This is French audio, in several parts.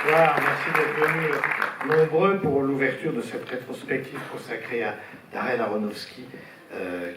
Bonsoir, merci d'être venus nombreux pour l'ouverture de cette rétrospective consacrée à Darren Aronofsky,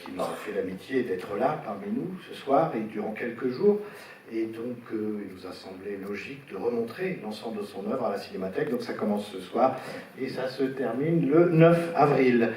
qui nous a fait l'amitié d'être là parmi nous ce soir et durant quelques jours. Et donc, il nous a semblé logique de remontrer l'ensemble de son œuvre à la Cinémathèque. Donc, ça commence ce soir et ça se termine le 9 avril.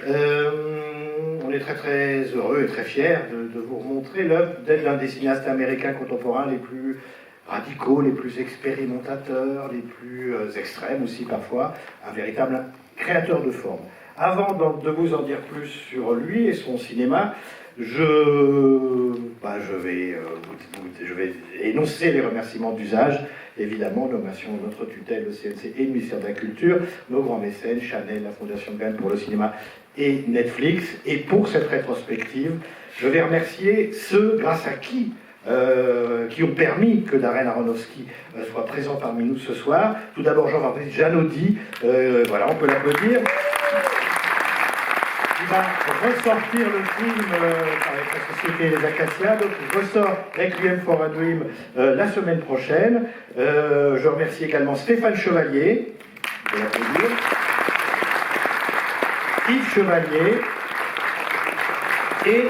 On est très très heureux et très fiers de vous remontrer l'œuvre d'être l'un des cinéastes américains contemporains les plus radicaux, les plus expérimentateurs, les plus extrêmes aussi parfois, un véritable créateur de forme. Avant de vous en dire plus sur lui et son cinéma, je vais énoncer les remerciements d'usage. Évidemment, nous remercions notre tutelle, le CNC et le ministère de la Culture, nos grands mécènes, Chanel, la Fondation Cannes pour le cinéma et Netflix. Et pour cette rétrospective, je vais remercier ceux grâce à qui ont permis que Darren Aronofsky soit présent parmi nous ce soir. Tout d'abord, Jean-Baptiste Janaudy, voilà, on peut l'applaudir. Il va ressortir le film avec la Société des Acacias, donc il ressort Requiem for a Dream la semaine prochaine. Je remercie également Stéphane Chevalier, on peut l'applaudir. Yves Chevalier et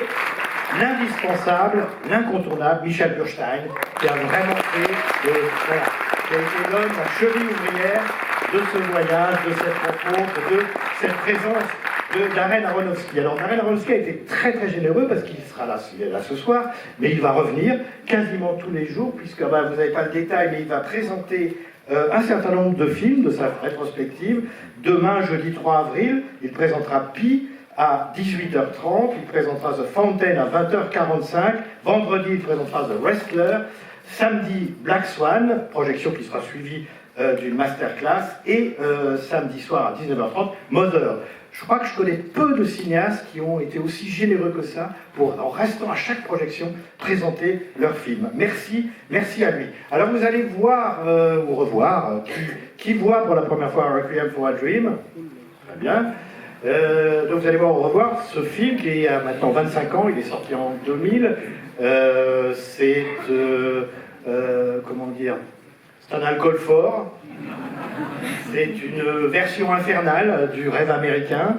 l'indispensable, l'incontournable Michel Burstein, qui a vraiment fait, qui a été l'homme, la cheville ouvrière de ce voyage, de cette rencontre, de cette présence de Darren Aronofsky. Alors Darren Aronofsky a été très très généreux parce qu'il sera là, il est là ce soir, mais il va revenir quasiment tous les jours, puisque vous n'avez pas le détail, mais il va présenter un certain nombre de films de sa rétrospective. Demain, jeudi 3 avril, il présentera Pi à 18h30, il présentera The Fountain à 20h45, vendredi il présentera The Wrestler, samedi Black Swan, projection qui sera suivie d'une masterclass, et samedi soir à 19h30, Mother. Je crois que je connais peu de cinéastes qui ont été aussi généreux que ça pour, en restant à chaque projection, présenter leur film. Merci, merci à lui. Alors vous allez voir, ou revoir, qui voit pour la première fois Requiem for a Dream. Très bien. Donc vous allez voir, revoir ce film qui a maintenant 25 ans, il est sorti en 2000. C'est, comment dire, c'est un alcool fort. C'est une version infernale du rêve américain,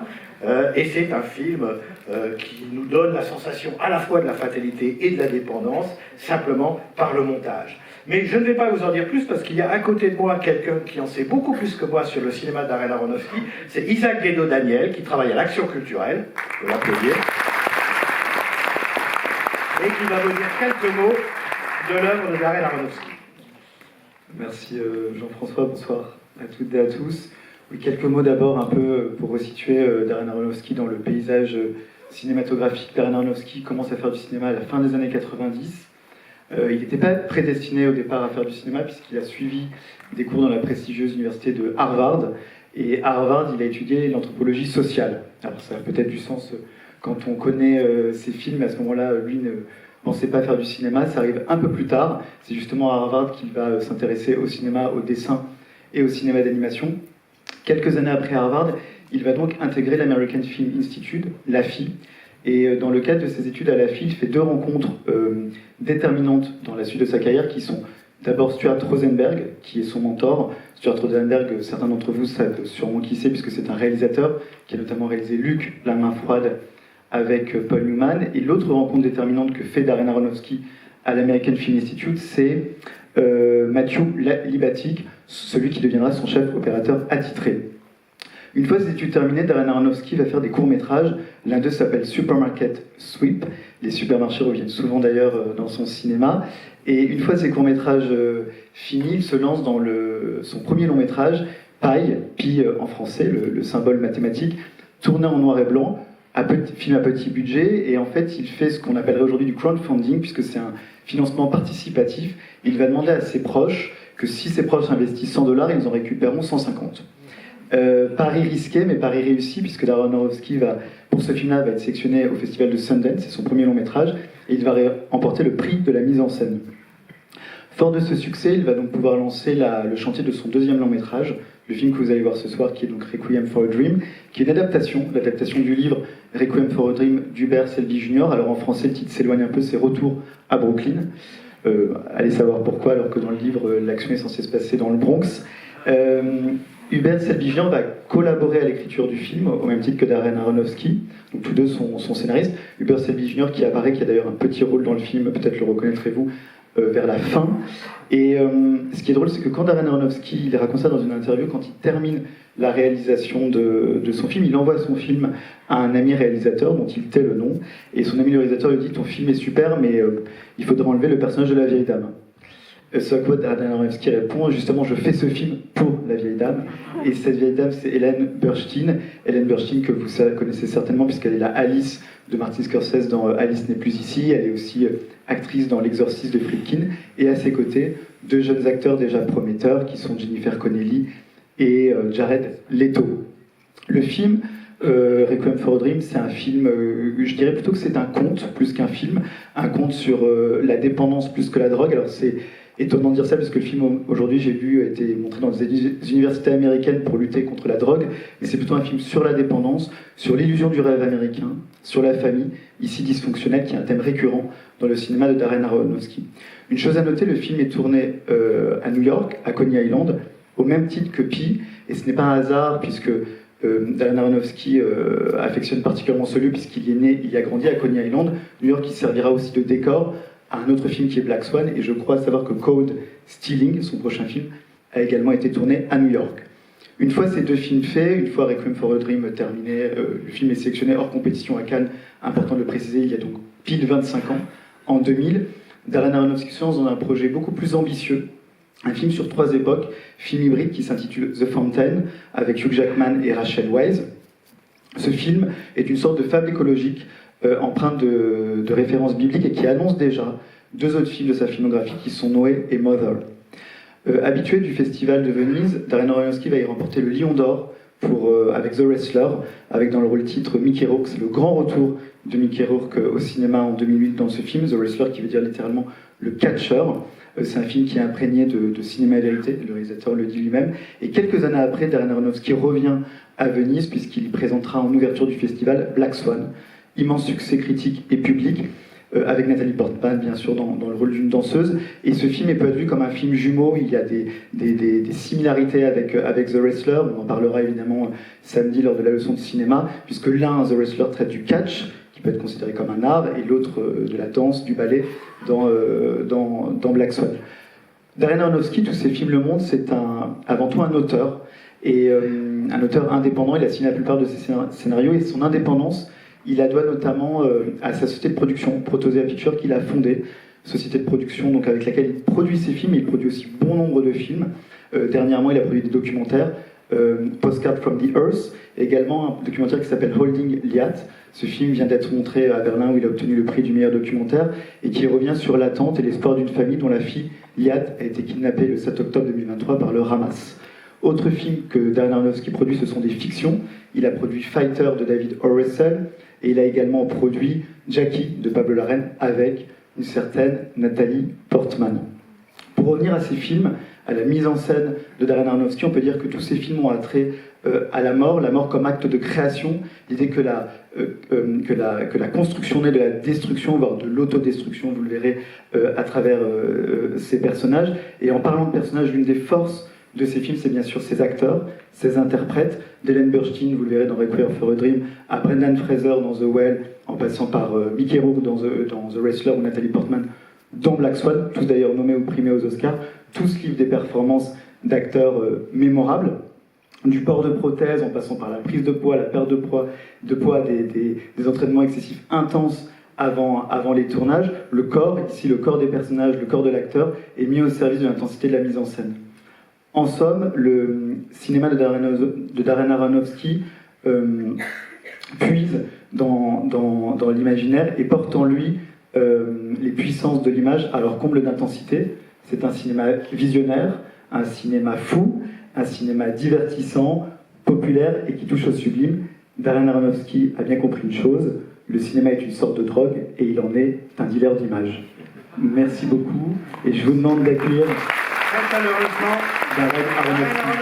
et c'est un film qui nous donne la sensation à la fois de la fatalité et de la dépendance, simplement par le montage. Mais je ne vais pas vous en dire plus parce qu'il y a à côté de moi quelqu'un qui en sait beaucoup plus que moi sur le cinéma de Darren Aronofsky, c'est Isaac Guédot-Daniel, qui travaille à l'Action culturelle, je peux l'applaudir, et qui va vous dire quelques mots de l'œuvre de Darren Aronofsky. Merci Jean-François, bonsoir à toutes et à tous. Oui, quelques mots d'abord un peu pour resituer Darren Aronofsky dans le paysage cinématographique. Darren Aronofsky commence à faire du cinéma à la fin des années 90. Il n'était pas prédestiné au départ à faire du cinéma puisqu'il a suivi des cours dans la prestigieuse université de Harvard. Et à Harvard, il a étudié l'anthropologie sociale. Alors ça a peut-être du sens quand on connaît ses films, mais à ce moment-là, lui ne pensait pas faire du cinéma. Ça arrive un peu plus tard. C'est justement à Harvard qu'il va s'intéresser au cinéma, au dessin et au cinéma d'animation. Quelques années après Harvard, il va donc intégrer l'American Film Institute, l'AFI. Et dans le cadre de ses études à l'AFI, il fait deux rencontres déterminantes dans la suite de sa carrière, qui sont d'abord Stuart Rosenberg, qui est son mentor. Stuart Rosenberg, certains d'entre vous savent sûrement qui c'est, puisque c'est un réalisateur qui a notamment réalisé Luc, La main froide, avec Paul Newman. Et l'autre rencontre déterminante que fait Darren Aronofsky à l'American Film Institute, c'est Matthew Libatic, celui qui deviendra son chef opérateur attitré. Une fois ces études terminées, Darren Aronofsky va faire des courts-métrages. L'un d'eux s'appelle Supermarket Sweep. Les supermarchés reviennent souvent d'ailleurs dans son cinéma. Et une fois ces courts-métrages finis, il se lance dans son premier long-métrage, Pi en français, le symbole mathématique, tourné en noir et blanc, film à petit budget. Et en fait, il fait ce qu'on appellerait aujourd'hui du crowdfunding, puisque c'est un financement participatif. Il va demander à ses proches que si ses proches investissent $100, ils en récupéreront 150. Pari risqué, mais pari réussi, puisque Darren Aronofsky pour ce film-là, va être sélectionné au festival de Sundance, c'est son premier long métrage, et il va remporter le prix de la mise en scène. Fort de ce succès, il va donc pouvoir lancer le chantier de son deuxième long métrage, le film que vous allez voir ce soir, qui est donc Requiem for a Dream, qui est l'adaptation du livre Requiem for a Dream d'Hubert Selby Jr. Alors en français, le titre s'éloigne un peu, c'est Retour à Brooklyn. Allez savoir pourquoi, alors que dans le livre, l'action est censée se passer dans le Bronx. Hubert Selvigian va collaborer à l'écriture du film, au même titre que Darren Aronofsky. Donc, tous deux sont scénaristes. Hubert Selvigian qui apparaît, qui a d'ailleurs un petit rôle dans le film, peut-être le reconnaîtrez-vous, vers la fin. Et ce qui est drôle, c'est que quand Darren Aronofsky, il raconte ça dans une interview, quand il termine la réalisation de son film, il envoie son film à un ami réalisateur dont il tait le nom. Et son ami réalisateur lui dit « Ton film est super, mais il faudrait enlever le personnage de la vieille dame ». Ce à quoi Darren Aronofsky répond, justement, je fais ce film pour la vieille dame. Et cette vieille dame, c'est Ellen Burstyn. Ellen Burstyn, que vous connaissez certainement, puisqu'elle est la Alice de Martin Scorsese dans Alice n'est plus ici. Elle est aussi actrice dans L'Exorciste de Friedkin. Et à ses côtés, deux jeunes acteurs déjà prometteurs, qui sont Jennifer Connelly et Jared Leto. Le film, Requiem for a Dream, c'est un film, je dirais plutôt que c'est un conte, plus qu'un film. Un conte sur la dépendance plus que la drogue. Alors c'est étonnant de dire ça, parce que le film, aujourd'hui, j'ai vu, a été montré dans des universités américaines pour lutter contre la drogue, mais c'est plutôt un film sur la dépendance, sur l'illusion du rêve américain, sur la famille, ici dysfonctionnelle, qui est un thème récurrent dans le cinéma de Darren Aronofsky. Une chose à noter, le film est tourné à New York, à Coney Island, au même titre que Pi, et ce n'est pas un hasard, puisque Darren Aronofsky affectionne particulièrement ce lieu, puisqu'il est né, il y a grandi à Coney Island. New York, qui servira aussi de décor à un autre film qui est Black Swan, et je crois savoir que Code Stealing, son prochain film, a également été tourné à New York. Une fois ces deux films faits, une fois Requiem for a Dream terminé, le film est sélectionné hors compétition à Cannes, important de le préciser, il y a donc pile 25 ans, en 2000, Darren Aronofsky se lance dans un projet beaucoup plus ambitieux, un film sur 3 époques, film hybride qui s'intitule The Fountain, avec Hugh Jackman et Rachel Weisz. Ce film est une sorte de fable écologique empreinte de références bibliques et qui annonce déjà 2 autres films de sa filmographie qui sont Noé et Mother. Habitué du Festival de Venise, Darren Aronofsky va y remporter le Lion d'Or avec The Wrestler, avec dans le rôle titre Mickey Rourke. C'est le grand retour de Mickey Rourke au cinéma en 2008 dans ce film, The Wrestler, qui veut dire littéralement le catcheur. C'est un film qui est imprégné de cinéma et vérité, le réalisateur le dit lui-même. Et quelques années après, Darren Aronofsky revient à Venise, puisqu'il y présentera en ouverture du festival Black Swan. Immense succès critique et public, avec Nathalie Portman, bien sûr, dans le rôle d'une danseuse. Et ce film est peut être vu comme un film jumeau. Il y a des similarités avec The Wrestler. On en parlera évidemment samedi lors de la leçon de cinéma, puisque l'un, The Wrestler, traite du catch, qui peut être considéré comme un art, et l'autre de la danse, du ballet, dans Black Swan. Darren Aronofsky, tous ses films le montrent, c'est avant tout un auteur, et un auteur indépendant. Il a signé la plupart de ses scénarios, et son indépendance, il la doit notamment à sa société de production, Protosea Pictures, qu'il a fondée, société de production donc, avec laquelle il produit ses films, et il produit aussi bon nombre de films. Dernièrement, il a produit des documentaires, Postcard from the Earth, et également un documentaire qui s'appelle Holding Liat. Ce film vient d'être montré à Berlin, où il a obtenu le prix du meilleur documentaire, et qui revient sur l'attente et l'espoir d'une famille dont la fille, Liat, a été kidnappée le 7 octobre 2023 par le Hamas. Autre film que Darren Aronofsky produit, ce sont des fictions. Il a produit Fighter de David O. Russell, et il a également produit Jackie de Pablo Larraín avec une certaine Nathalie Portman. Pour revenir à ces films, à la mise en scène de Darren Aronofsky, on peut dire que tous ces films ont attrait à la mort comme acte de création, l'idée que la construction naît de la destruction, voire de l'autodestruction, vous le verrez à travers ces personnages. Et en parlant de personnages, l'une des forces de ces films, c'est bien sûr ces acteurs, ces interprètes, d'Ellen Burstyn, vous le verrez dans Requiem for a Dream, à Brendan Fraser dans The Well, en passant par Mickey Rourke dans The Wrestler ou Nathalie Portman dans Black Swan, tous d'ailleurs nommés ou primés aux Oscars, tous livrent des performances d'acteurs mémorables, du port de prothèses en passant par la prise de poids, la perte de poids, des entraînements excessifs intenses avant les tournages. Le corps, ici le corps des personnages, le corps de l'acteur, est mis au service de l'intensité de la mise en scène. En somme, le cinéma de Darren Aronofsky puise dans l'imaginaire et porte en lui les puissances de l'image à leur comble d'intensité. C'est un cinéma visionnaire, un cinéma fou, un cinéma divertissant, populaire et qui touche au sublime. Darren Aronofsky a bien compris une chose, le cinéma est une sorte de drogue et il en est un dealer d'images. Merci beaucoup et je vous demande d'accueillir Très chaleureusement Darren Aronofsky.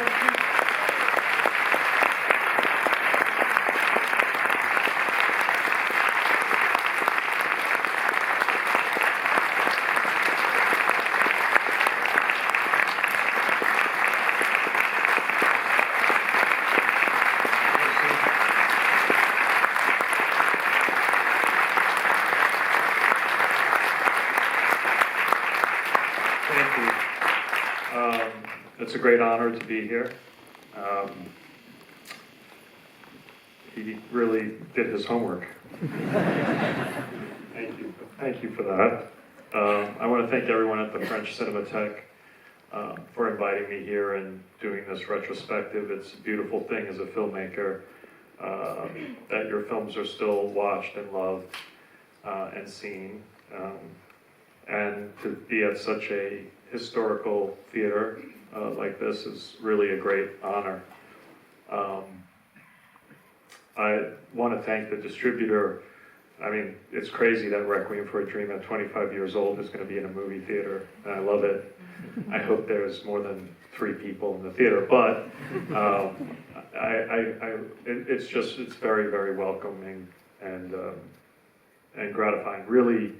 you. It's a great honor to be here. He really did his homework. Thank you for that. I want to thank everyone at the French Cinematheque for inviting me here and doing this retrospective. It's a beautiful thing as a filmmaker that your films are still watched and loved and seen. And to be at such a historical theater like this is really a great honor. I want to thank the distributor. I mean, it's crazy that Requiem for a Dream at 25 years old is going to be in a movie theater, and I love it. I hope there's more than 3 people in the theater, but it's very, very welcoming and gratifying. Really,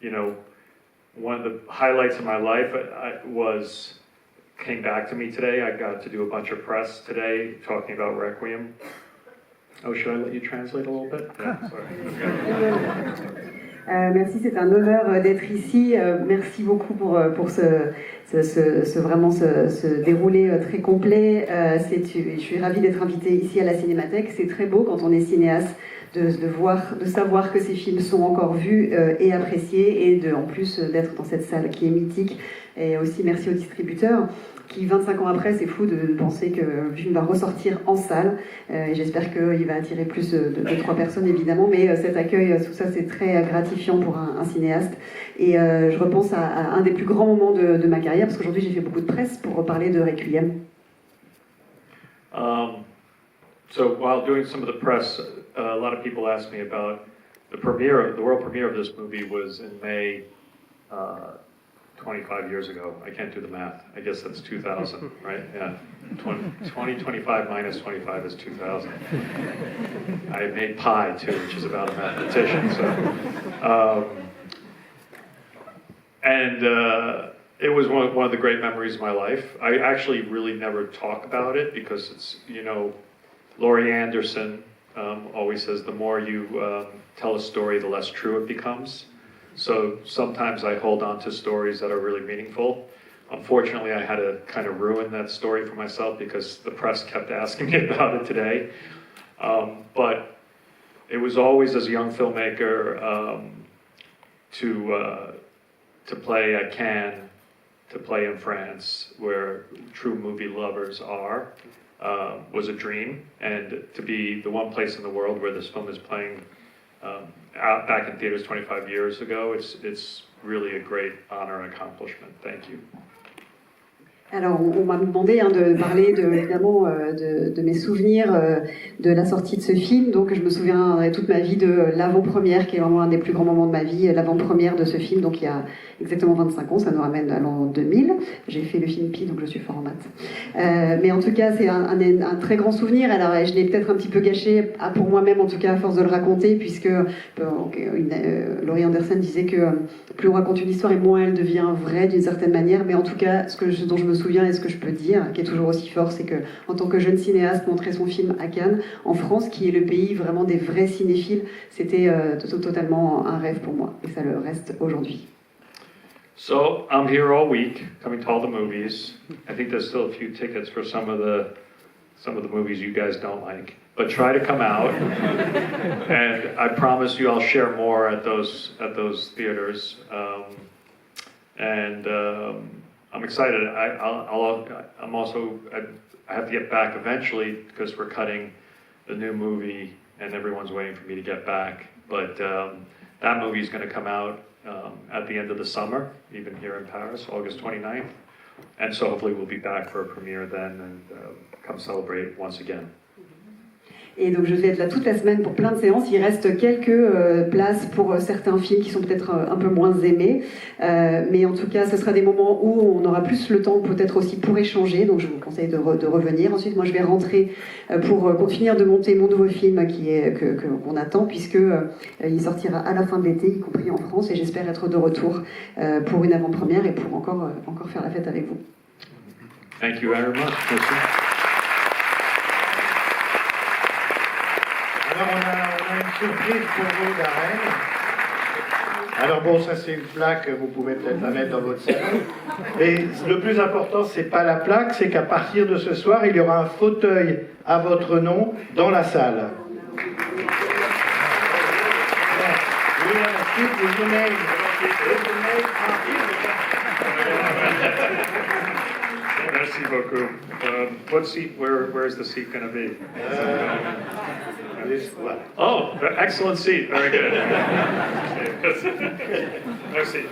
you know, one of the highlights of my life came back to me today. I got to do a bunch of press today talking about Requiem. Oh, should I let you translate a little bit? Yeah, sorry. Okay. Merci, c'est un honneur d'être ici. Merci beaucoup pour vraiment ce déroulé très complet. Je suis ravie d'être invitée ici à la Cinémathèque. C'est très beau quand on est cinéaste de savoir que ces films sont encore vus et appréciés et en plus d'être dans cette salle qui est mythique. Et aussi merci aux distributeurs qui, 25 ans après, c'est fou de penser que le film va ressortir en salle. J'espère qu'il va attirer plus de 3 personnes, évidemment, mais cet accueil, tout ça, c'est très gratifiant pour un cinéaste. Et je repense à un des plus grands moments de ma carrière, parce qu'aujourd'hui, j'ai fait beaucoup de presse pour reparler de Requiem. So while doing some of the press, a lot of people asked me about the world premiere of this movie was in May 25 years ago. I can't do the math. I guess that's 2000, right? Yeah. 2025 minus 25 is 2000. I made pi too, which is about a mathematician. So, it was one of the great memories of my life. I actually really never talk about it because it's, you know, Laurie Anderson always says the more you tell a story, the less true it becomes. So sometimes I hold on to stories that are really meaningful. Unfortunately, I had to kind of ruin that story for myself because the press kept asking me about it today. But it was always, as a young filmmaker, to play at Cannes, to play in France, where true movie lovers are, was a dream. And to be the one place in the world where this film is playing back in theaters 25 years ago, it's really a great honor and accomplishment. Thank you. Alors, on m'a demandé de parler évidemment de mes souvenirs de la sortie de ce film. Donc, je me souviens toute ma vie de l'avant-première, qui est vraiment un des plus grands moments de ma vie, l'avant-première de ce film, donc il y a exactement 25 ans, ça nous ramène à l'an 2000. J'ai fait le film Pi, donc je suis fort en maths. Mais en tout cas, c'est un très grand souvenir. Alors, je l'ai peut-être un petit peu gâché, pour moi-même en tout cas, à force de le raconter, puisque Laurie Anderson disait que plus on raconte une histoire et moins elle devient vraie d'une certaine manière. Mais en tout cas, dont je me souviens et ce que je peux dire, qui est toujours aussi fort, c'est que en tant que jeune cinéaste, montrer son film à Cannes, en France, qui est le pays vraiment des vrais cinéphiles, c'était totalement un rêve pour moi, et ça le reste aujourd'hui. So I'm here all week, coming to all the movies. I think there's still a few tickets for some of the movies you guys don't like, but try to come out. And I promise you, I'll share more at those theaters. I'm excited. I have to get back eventually because we're cutting the new movie, and everyone's waiting for me to get back. But that movie is going to come out at the end of the summer, even here in Paris, August 29th. And so hopefully we'll be back for a premiere then and come celebrate once again. Et donc je vais être là toute la semaine pour plein de séances. Il reste quelques places pour certains films qui sont peut-être un peu moins aimés. Mais en tout cas, ce sera des moments où on aura plus le temps peut-être aussi pour échanger. Donc je vous conseille de revenir. Ensuite, moi je vais rentrer pour finir de monter mon nouveau film qu'on attend, puisque il sortira à la fin de l'été, y compris en France. Et j'espère être de retour pour une avant-première et pour encore faire la fête avec vous. Thank you very much. Merci. Alors on a une surprise pour vous, Darren. Alors bon, ça c'est une plaque, vous pouvez peut-être la mettre dans votre salon. Mais le plus important, c'est pas la plaque, c'est qu'à partir de ce soir, il y aura un fauteuil à votre nom dans la salle. We have a seat with your name. With your name Merci beaucoup. What seat? Where's the seat going to be? this one. Oh, excellent seat. Very good. Merci.